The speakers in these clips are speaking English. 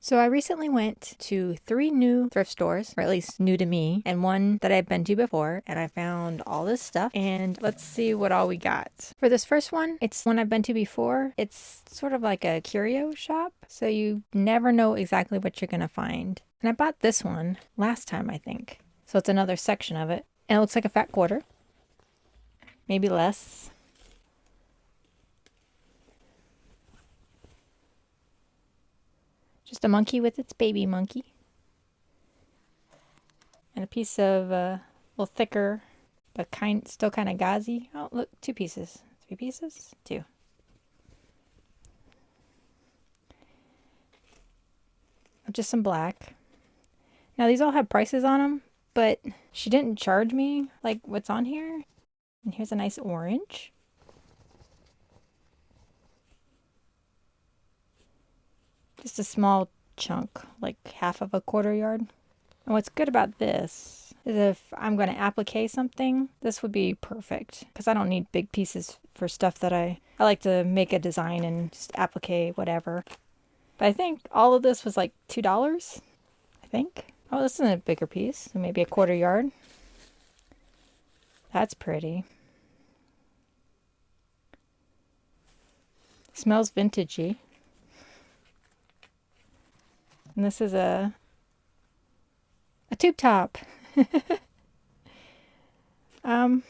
So I recently went to 3 new thrift stores, or at least new to me, and one that I've been to before, and I found all this stuff, and let's see what all we got. For this first one, it's one I've been to before. It's sort of like a curio shop, so you never know exactly what you're gonna find. And I bought this one last time, I think. So it's another section of it, and it looks like a fat quarter, maybe less. Just a monkey with its baby monkey. And a piece of a little thicker, but still kind of gauzy. Oh, look, 2 pieces. 3 pieces? 2. Just some black. Now, these all have prices on them, but she didn't charge me like what's on here. And here's a nice orange. Just a small chunk, like half of a quarter yard. And what's good about this is if I'm going to applique something, this would be perfect because I don't need big pieces for stuff that I like to make a design and just applique whatever. But I think all of this was like $2, I think. Oh, this is a bigger piece, so maybe a quarter yard. That's pretty. Smells vintagey. And this is a tube top. um,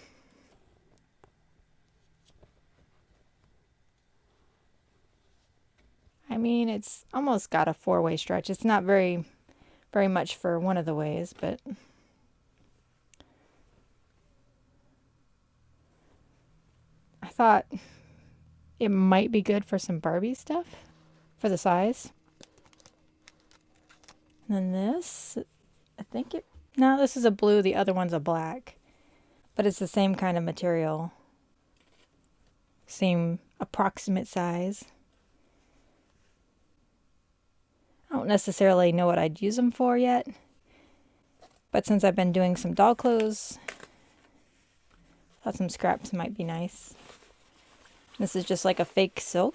I mean, it's almost got a 4-way stretch. It's not very much for one of the ways, but I thought it might be good for some Barbie stuff for the size. And then this, I think no, this is a blue, the other one's a black. But it's the same kind of material. Same approximate size. I don't necessarily know what I'd use them for yet. But since I've been doing some doll clothes, I thought some scraps might be nice. This is just like a fake silk.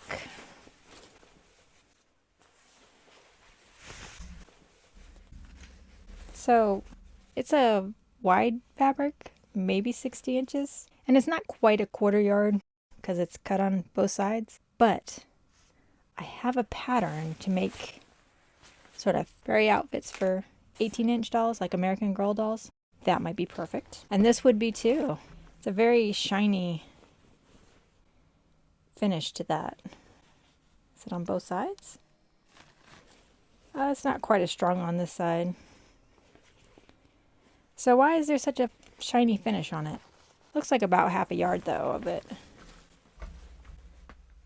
So it's a wide fabric, maybe 60 inches. And it's not quite a quarter yard because it's cut on both sides. But I have a pattern to make sort of fairy outfits for 18-inch dolls, like American Girl dolls. That might be perfect. And this would be too. It's a very shiny finish to that. Is it on both sides? It's not quite as strong on this side. So why is there such a shiny finish on it? Looks like about half a yard though of it.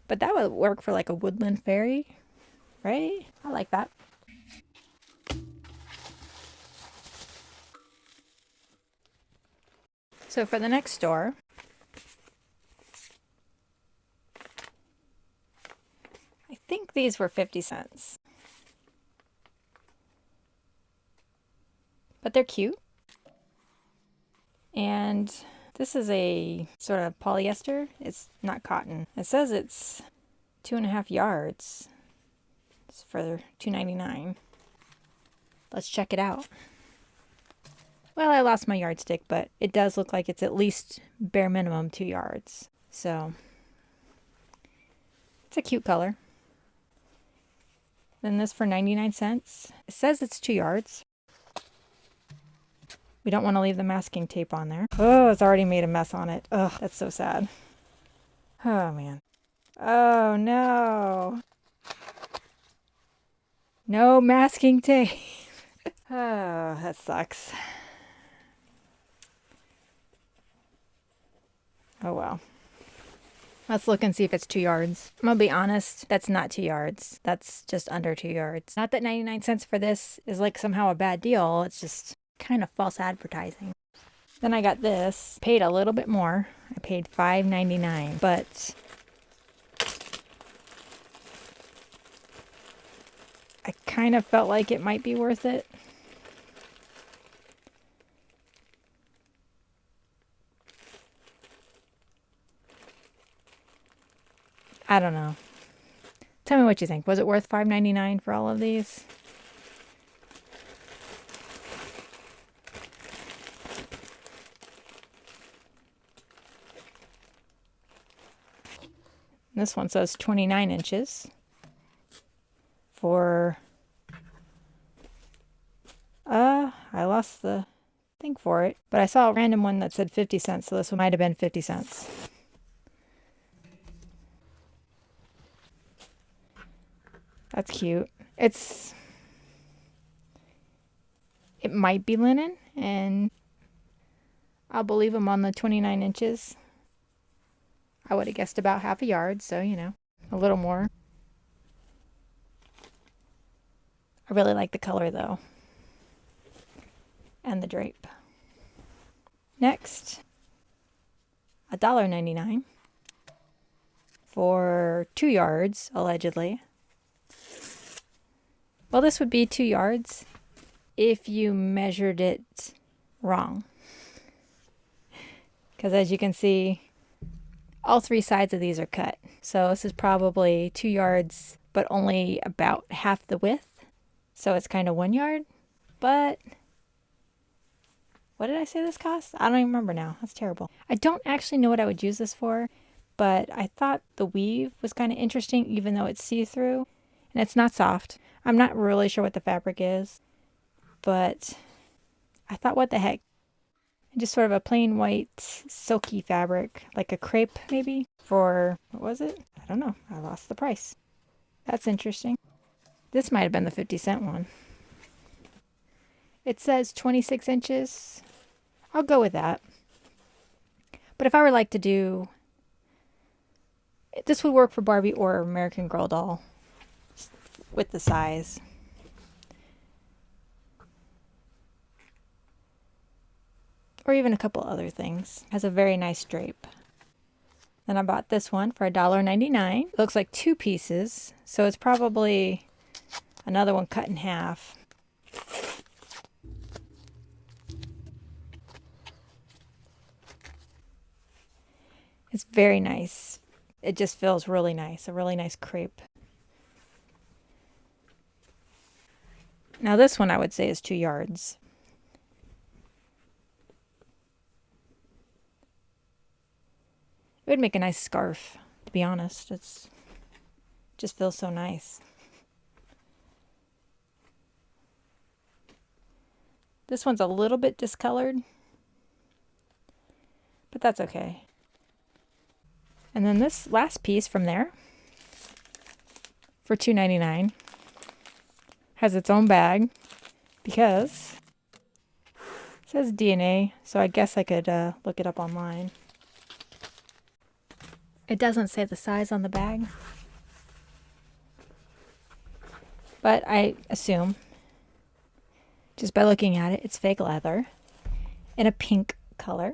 But that would work for like a woodland fairy, right? I like that. So for the next store, I think these were 50 cents. But they're cute. And this is a sort of polyester. It's not cotton. It says it's 2.5 yards. It's for $2.99. Let's check it out. Well, I lost my yardstick, but it does look like it's at least bare minimum 2 yards. So it's a cute color. Then this for 99 cents. It says it's 2 yards. We don't want to leave the masking tape on there. Oh, it's already made a mess on it. Ugh, that's so sad. Oh, man. Oh, no. No masking tape. Oh, that sucks. Oh, well. Let's look and see if it's 2 yards. I'm gonna be honest, that's not 2 yards. That's just under 2 yards. Not that 99 cents for this is like somehow a bad deal. It's just kind of false advertising. Then I got this. Paid a little bit more. I paid $5.99, but I kind of felt like it might be worth it. I don't know. Tell me what you think. Was it worth $5.99 for all of these? This one says 29 inches for, I lost the thing for it, but I saw a random one that said 50 cents, so this one might have been 50 cents. That's cute. It might be linen, and I'll believe them on the 29 inches. I would have guessed about half a yard, so, you know, a little more. I really like the color, though, and the drape. Next, $1.99 for 2 yards, allegedly. Well, this would be 2 yards if you measured it wrong. Because as you can see, all 3 sides of these are cut. So this is probably 2 yards, but only about half the width. So it's kind of 1 yard. But what did I say this cost? I don't even remember now. That's terrible. I don't actually know what I would use this for, but I thought the weave was kind of interesting, even though it's see-through. And it's not soft. I'm not really sure what the fabric is, but I thought, what the heck? Just sort of a plain white silky fabric, like a crepe maybe, for, what was it? I don't know. I lost the price. That's interesting. This might have been the 50-cent one. It says 26 inches. I'll go with that. But if I were like to do, this would work for Barbie or American Girl doll with the size. Or even a couple other things. Has a very nice drape. Then I bought this one for $1.99. It looks like 2 pieces, so it's probably another one cut in half. It's very nice. It just feels really nice. A really nice crepe. Now this one I would say is 2 yards. It would make a nice scarf, to be honest. It just feels so nice. This one's a little bit discolored, but that's okay. And then this last piece from there for $2.99 has its own bag because it says DNA, so I guess I could look it up online. It doesn't say the size on the bag, but I assume just by looking at it, it's fake leather in a pink color.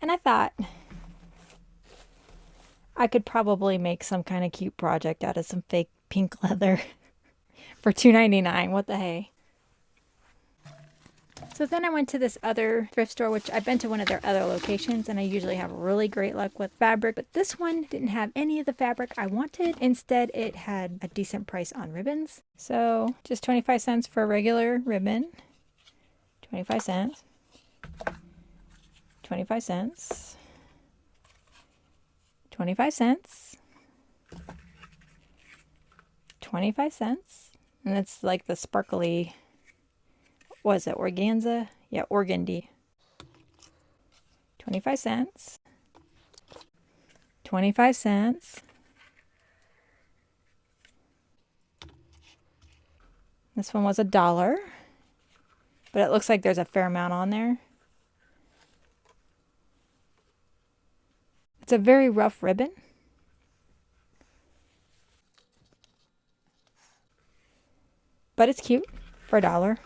And I thought I could probably make some kind of cute project out of some fake pink leather for $2.99. What the hey? So then I went to this other thrift store, which I've been to one of their other locations, and I usually have really great luck with fabric. But this one didn't have any of the fabric I wanted. Instead, it had a decent price on ribbons. So just 25 cents for a regular ribbon. 25 cents. 25 cents. 25 cents. 25 cents. And it's like the sparkly, what is it, organza? Yeah, organdy. 25 cents. 25 cents. This one was $1, but it looks like there's a fair amount on there. It's a very rough ribbon. But it's cute for $1.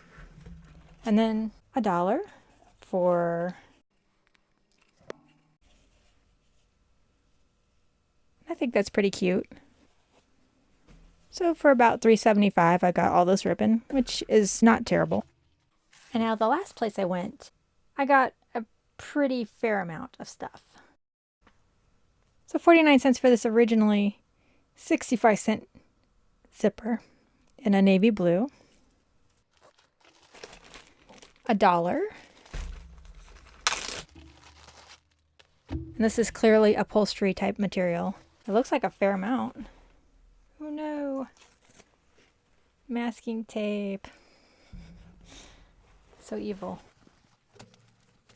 And then $1 for, I think that's pretty cute. So for about $3.75, I got all this ribbon, which is not terrible. And now the last place I went, I got a pretty fair amount of stuff. So 49 cents for this originally 65-cent zipper in a navy blue. $1. And this is clearly upholstery type material. It looks like a fair amount. Oh no. Masking tape. So evil.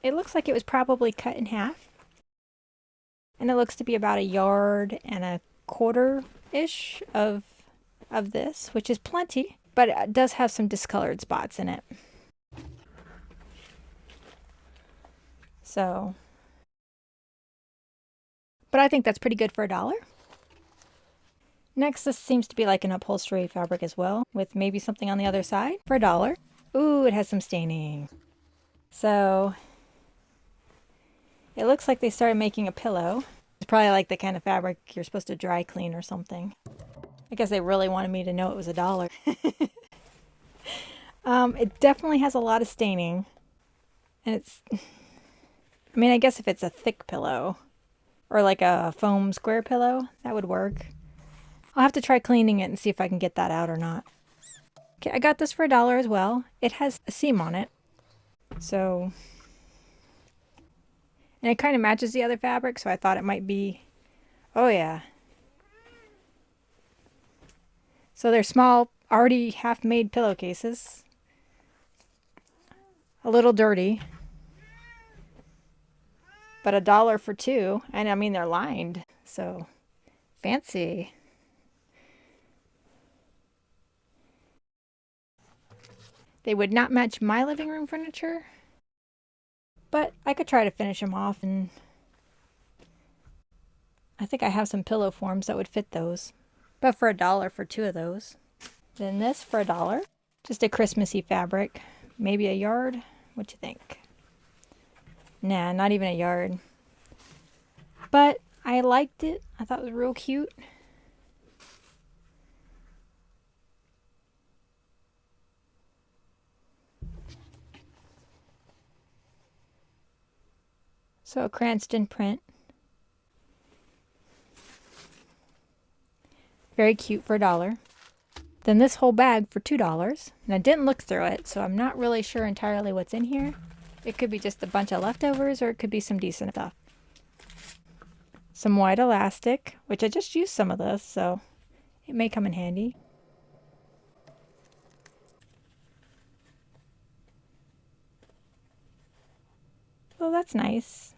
It looks like it was probably cut in half. And it looks to be about 1.25 yards of this, which is plenty, but it does have some discolored spots in it. So, but I think that's pretty good for $1. Next, this seems to be like an upholstery fabric as well, with maybe something on the other side for $1. Ooh, it has some staining. So, it looks like they started making a pillow. It's probably like the kind of fabric you're supposed to dry clean or something. I guess they really wanted me to know it was $1. It definitely has a lot of staining. And it's, I mean, I guess if it's a thick pillow or like a foam square pillow, that would work. I'll have to try cleaning it and see if I can get that out or not. Okay, I got this for $1 as well. It has a seam on it. So, and it kind of matches the other fabric, so I thought it might be, oh yeah. So they're small, already half-made pillowcases. A little dirty. But $1 for 2. And I mean, they're lined, so fancy. They would not match my living room furniture, but I could try to finish them off, and I think I have some pillow forms that would fit those. But for $1 for 2 of those. Then this for $1. Just a Christmassy fabric. Maybe a yard? What you think? Nah, not even a yard. But I liked it. I thought it was real cute. So a Cranston print. Very cute for $1. Then this whole bag for $2. And I didn't look through it, so I'm not really sure entirely what's in here. It could be just a bunch of leftovers, or it could be some decent stuff. Some white elastic, which I just used some of this, so it may come in handy. Oh, that's nice.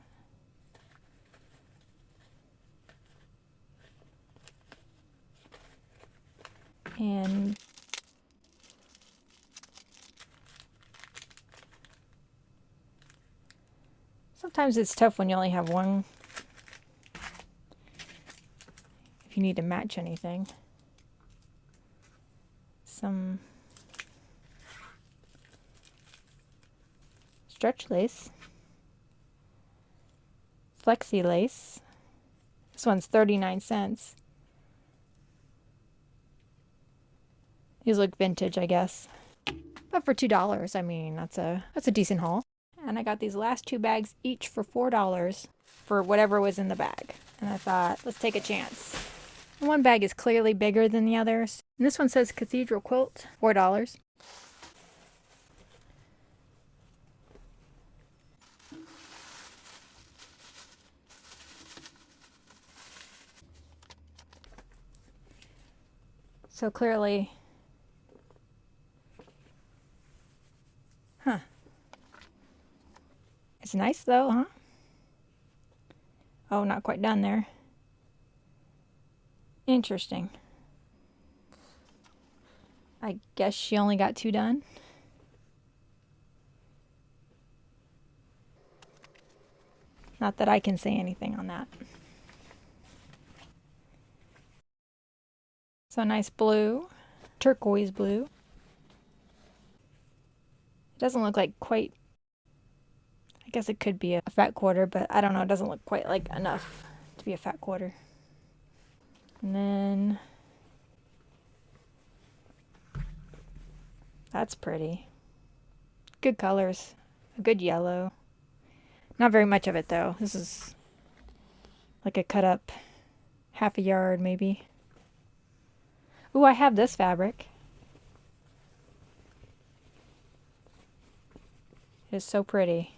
And sometimes it's tough when you only have one, if you need to match anything. Some stretch lace, flexi lace. This one's 39 cents. These look vintage, I guess. But for $2, I mean, that's a decent haul. And I got these last 2 bags each for $4 for whatever was in the bag. And I thought, let's take a chance. And one bag is clearly bigger than the others. And this one says Cathedral Quilt, $4. So clearly, it's nice though, huh? Oh, not quite done there. Interesting. I guess she only got 2 done. Not that I can say anything on that. So nice blue, turquoise blue. It doesn't look like quite, I guess it could be a fat quarter, but I don't know, it doesn't look quite like enough to be a fat quarter. And then, that's pretty. Good colors, a good yellow. Not very much of it though. This is like a cut up half a yard maybe. Ooh, I have this fabric. It is so pretty.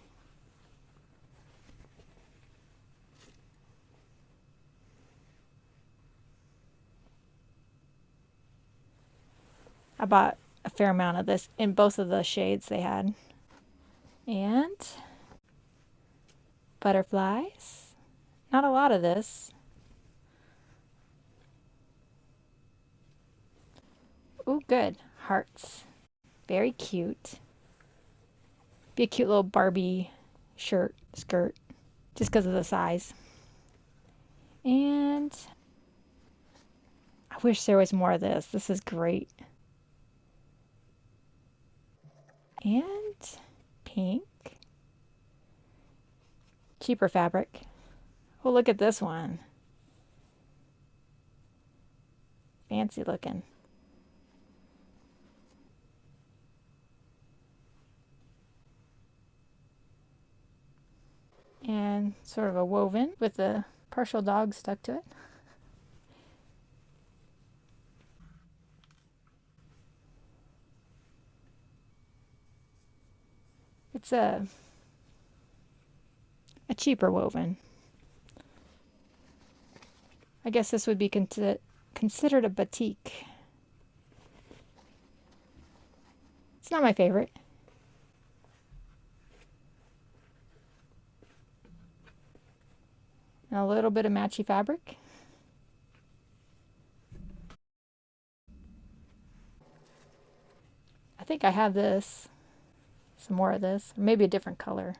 I bought a fair amount of this in both of the shades they had. And butterflies. Not a lot of this. Ooh, good. Hearts. Very cute. Be a cute little Barbie skirt, just because of the size. And I wish there was more of this. This is great. And pink. Cheaper fabric. Oh, look at this one. Fancy looking. And sort of a woven with a partial dog stuck to it. It's a cheaper woven. I guess this would be considered a batik. It's not my favorite. And a little bit of matchy fabric. I think I have this. Some more of this. Maybe a different color.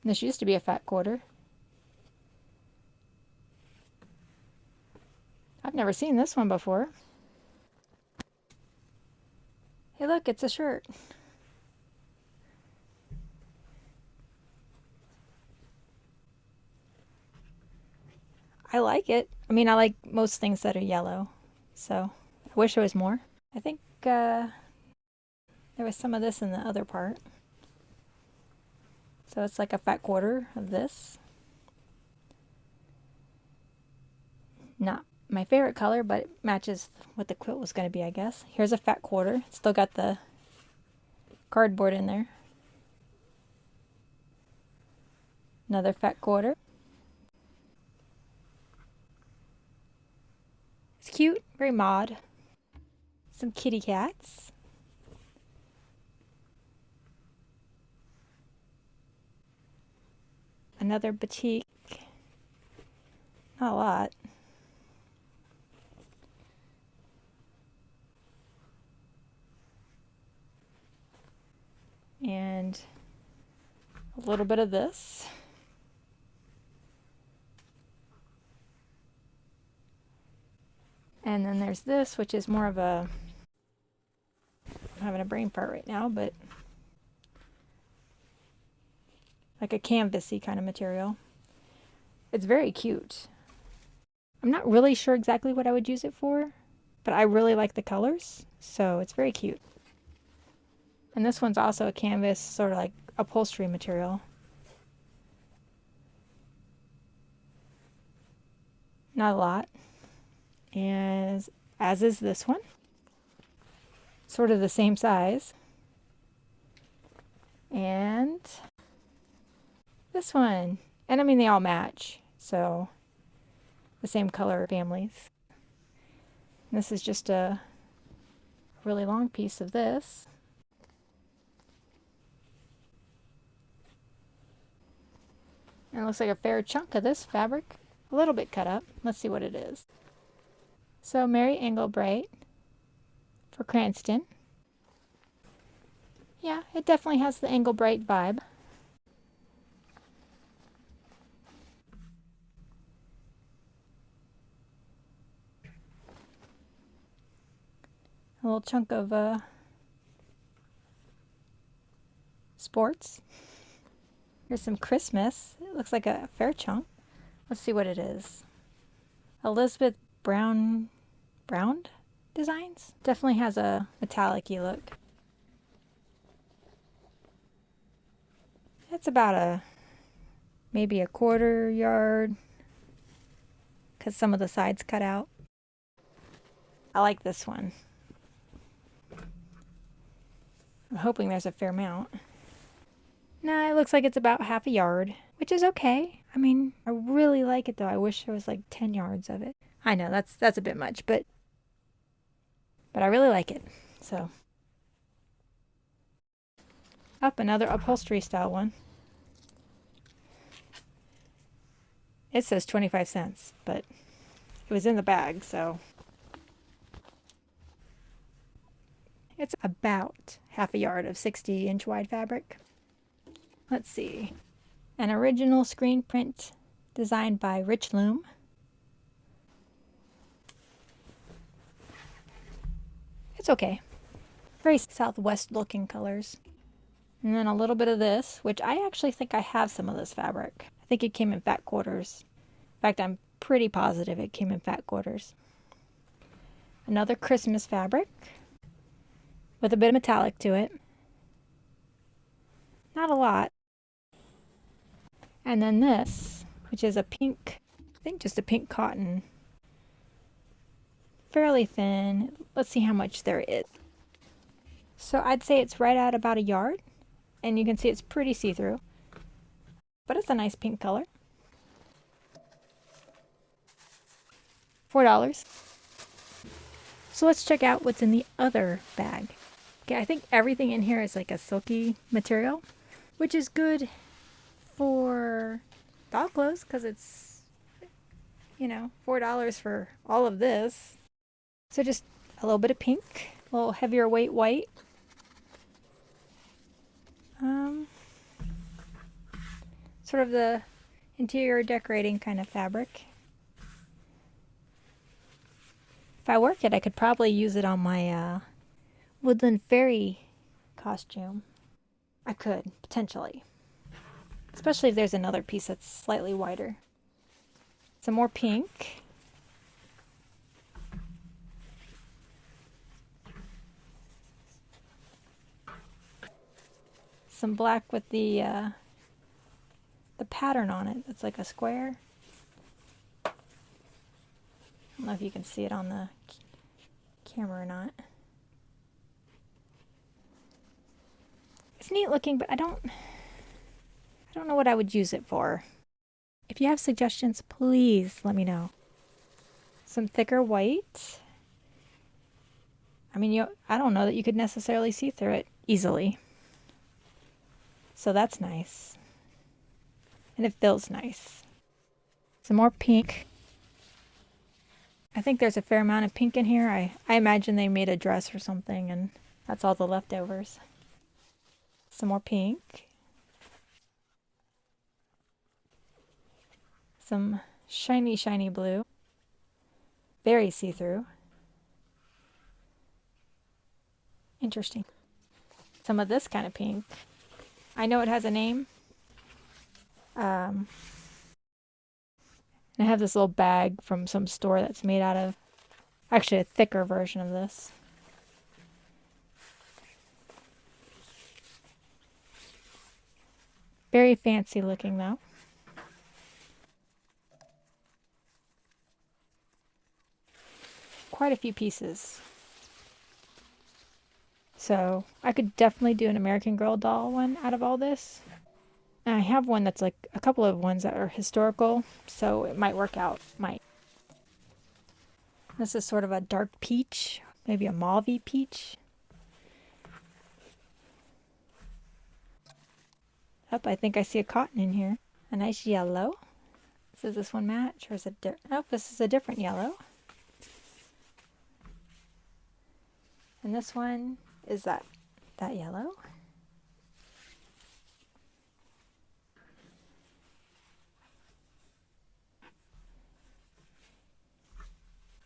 This used to be a fat quarter. I've never seen this one before. Hey look, it's a shirt. I like it. I mean, I like most things that are yellow. So, I wish there was more. I think there was some of this in the other part. So it's like a fat quarter of this. Not my favorite color, but it matches what the quilt was going to be, I guess. Here's a fat quarter. Still got the cardboard in there. Another fat quarter. It's cute, very mod. Some kitty cats. Another batik. Not a lot. And a little bit of this. And then there's this, which is more of a, I'm having a brain fart right now, but like a canvasy kind of material. It's very cute. I'm not really sure exactly what I would use it for, but I really like the colors, so it's very cute. And this one's also a canvas, sort of like upholstery material. Not a lot. And as is this one. Sort of the same size. And this one. And I mean, they all match, so the same color families. And this is just a really long piece of this. And it looks like a fair chunk of this fabric. A little bit cut up. Let's see what it is. So Mary Engelbreit for Cranston. Yeah, it definitely has the Engelbreit vibe. A little chunk of sports. Here's some Christmas. It looks like a fair chunk. Let's see what it is. Elizabeth Brown Designs. Definitely has a metallic-y look. It's about maybe a quarter yard, because some of the sides cut out. I like this one. I'm hoping there's a fair amount. No, it looks like it's about half a yard, which is okay. I mean, I really like it though. I wish there was like 10 yards of it. I know that's a bit much, but I really like it. So, up another upholstery style one. It says 25 cents, but it was in the bag, so it's about half a yard of 60-inch wide fabric. Let's see. An original screen print designed by Rich Loom. It's okay. Very Southwest looking colors. And then a little bit of this, which I actually think I have some of this fabric. I think it came in fat quarters. In fact, I'm pretty positive it came in fat quarters. Another Christmas fabric with a bit of metallic to it. Not a lot. And then this, which is a pink, I think just a pink cotton. Fairly thin. Let's see how much there is. So I'd say it's right at about a yard. And you can see it's pretty see-through. But it's a nice pink color. $4. So let's check out what's in the other bag. Okay, I think everything in here is like a silky material, which is good for dog clothes because it's, you know, $4 for all of this. So just a little bit of pink, a little heavier weight white. Sort of the interior decorating kind of fabric. If I work it, I could probably use it on my woodland fairy costume. I could, potentially. Especially if there's another piece that's slightly wider. Some more pink. Some black with the pattern on it. It's like a square. I don't know if you can see it on the camera or not. It's neat looking, but I don't know what I would use it for. If you have suggestions, please let me know. Some thicker white. I mean, I don't know that you could necessarily see through it easily. So that's nice. And it feels nice. Some more pink. I think there's a fair amount of pink in here. I imagine they made a dress or something and that's all the leftovers. Some more pink. Some shiny, shiny blue. Very see-through. Interesting. Some of this kind of pink. I know it has a name. And I have this little bag from some store that's made out of actually a thicker version of this. Very fancy looking though. Quite a few pieces. So I could definitely do an American Girl doll one out of all this. And I have one that's like a couple of ones that are historical, so it might work out. Might. This is sort of a dark peach, maybe a mauve-y peach. Up, I think I see a cotton in here. A nice yellow. Does this one match, or is it different? Oh, this is a different yellow. And this one is that yellow.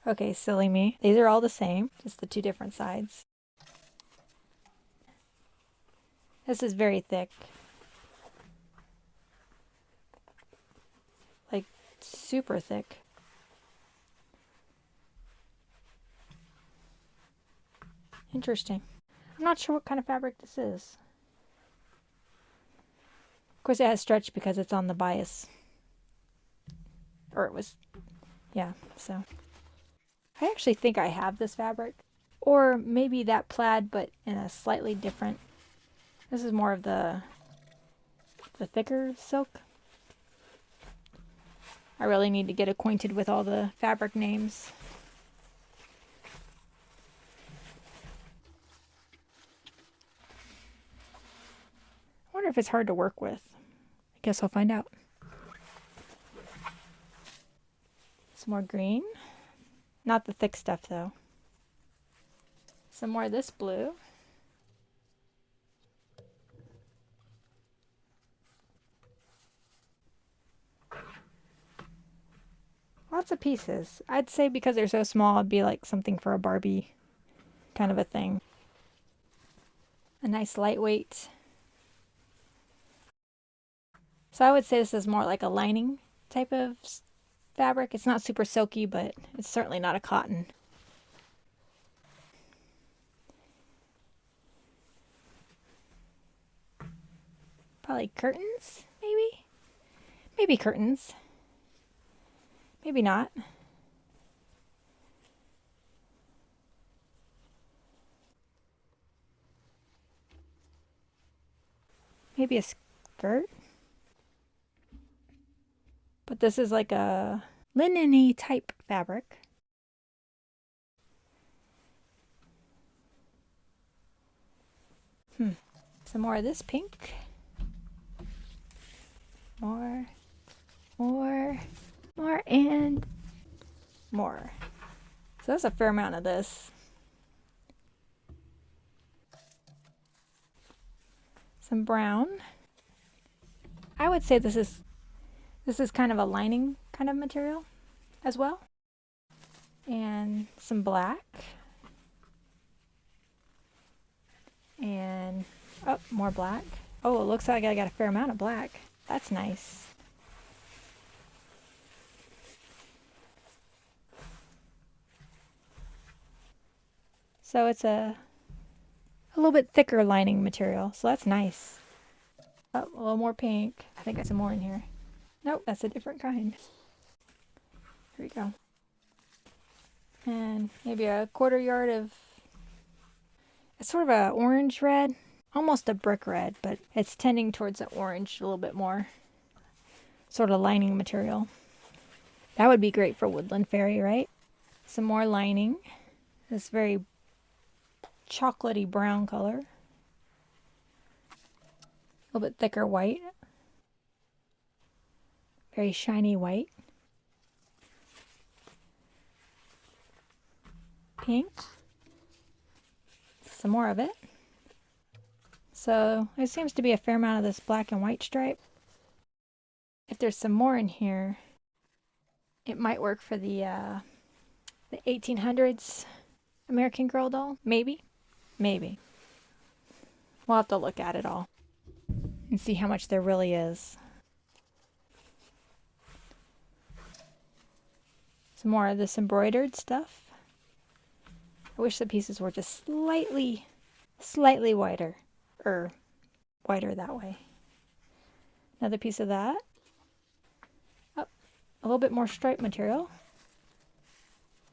Okay, silly me. These are all the same, just the two different sides. This is very thick. Like, super thick. Interesting. I'm not sure what kind of fabric this is. Of course, it has stretch because it's on the bias. Or it was Yeah, so I actually think I have this fabric. Or maybe that plaid, but in a slightly different. This is more of the thicker silk. I really need to get acquainted with all the fabric names. I wonder if it's hard to work with. I guess I'll find out. Some more green. Not the thick stuff though. Some more of this blue. Lots of pieces. I'd say because they're so small, it'd be like something for a Barbie kind of a thing. A nice lightweight. So I would say this is more like a lining type of fabric. It's not super silky, but it's certainly not a cotton. Probably curtains, maybe? Maybe curtains. Maybe not. Maybe a skirt. But this is like a linen-y type fabric. Some more of this pink. More, and more. So that's a fair amount of this. Some brown. I would say this is kind of a lining kind of material as well. And some black. And oh, more black. Oh, it looks like I got a fair amount of black. That's nice. So it's a little bit thicker lining material, so that's nice. Oh, a little more pink. I think I got some more in here. Nope, that's a different kind. Here we go. And maybe a 1/4 yard of, it's sort of a orange red, almost a brick red, but it's tending towards the orange a little bit more. Sort of lining material. That would be great for woodland fairy, right? Some more lining. This very chocolatey brown color. A little bit thicker white. Very shiny white. Pink. Some more of it. So there seems to be a fair amount of this black and white stripe. If there's some more in here, it might work for the 1800s American Girl doll. Maybe. Maybe. We'll have to look at it all and see how much there really is. Some more of this embroidered stuff. I wish the pieces were just slightly whiter, or whiter that way. Another piece of that. Oh, a little bit more stripe material.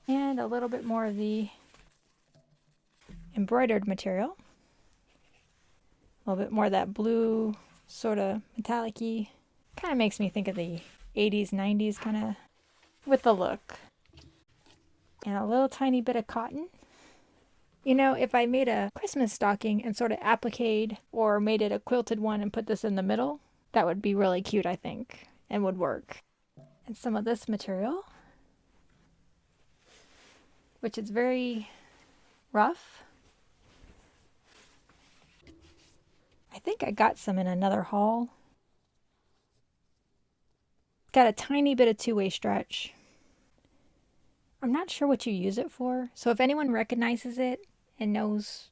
And a little bit more of the embroidered material. A little bit more of that blue, sort of metallic-y. Kind of makes me think of the 80s, 90s kind of with the look. And a little tiny bit of cotton. You know, if I made a Christmas stocking and sort of appliqued or made it a quilted one and put this in the middle, that would be really cute, I think, and would work. And some of this material, which is very rough. I think I got some in another haul. Got a tiny bit of two-way stretch. I'm not sure what you use it for, so if anyone recognizes it and knows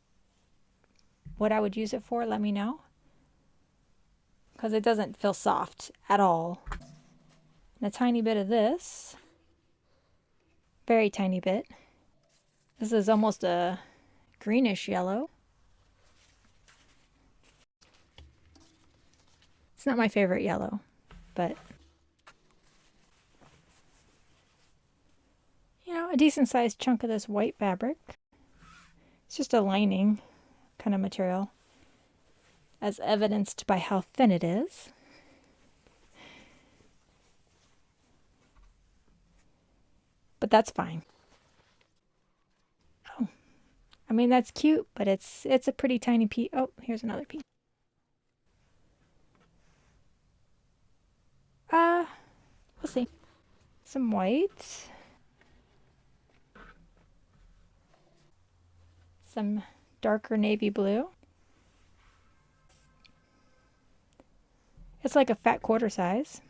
what I would use it for, let me know. Because it doesn't feel soft at all. And a tiny bit of this. Very tiny bit. This is almost a greenish yellow. It's not my favorite yellow, but a decent sized chunk of this white fabric. It's just a lining kind of material, as evidenced by how thin it is. But that's fine. Oh, I mean, that's cute, but it's a pretty tiny piece. Oh, here's another piece. We'll see. Some white. Some darker navy blue. It's like a fat quarter size.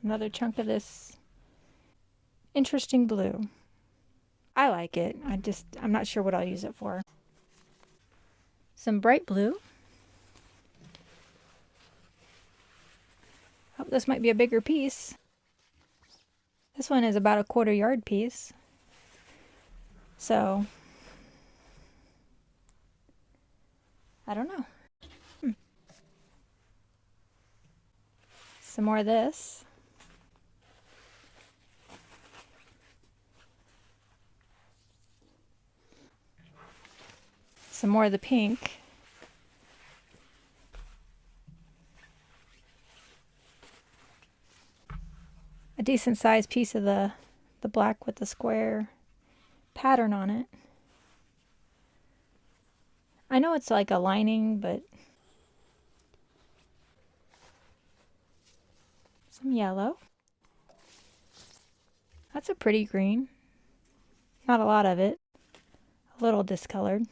Another chunk of this interesting blue. I like it. I'm not sure what I'll use it for. Some bright blue. Oh, this might be a bigger piece. This one is about a 1/4 yard piece. So, I don't know. Some more of this. Some more of the pink. A decent sized piece of the black with the square pattern on it. I know it's like a lining, but some yellow. That's a pretty green. Not a lot of it. A little discolored.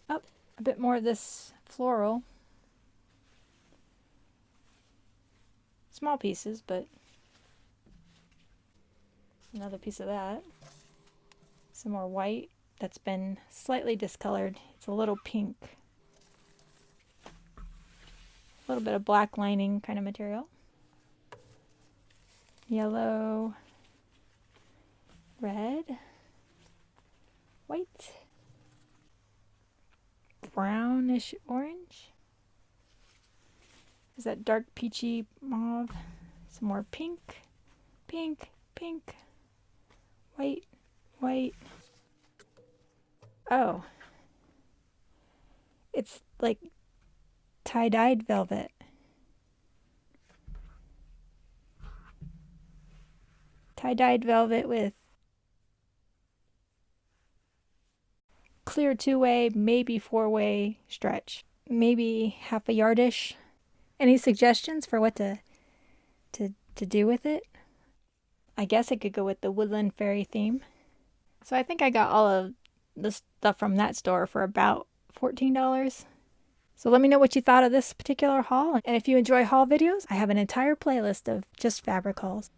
Oh, a bit more of this floral. Small pieces, but another piece of that. Some more white that's been slightly discolored. It's a little pink. A little bit of black lining kind of material. Yellow, red, white, brownish orange. Is that dark peachy mauve? Some more pink, pink, pink, white, white. Oh, it's like tie-dyed velvet. Tie-dyed velvet with clear 2-way, maybe 4-way stretch. Maybe half a yardish. Any suggestions for what to do with it? I guess it could go with the woodland fairy theme. So I think I got all of the stuff from that store for about $14. So let me know what you thought of this particular haul. And if you enjoy haul videos, I have an entire playlist of just fabric hauls.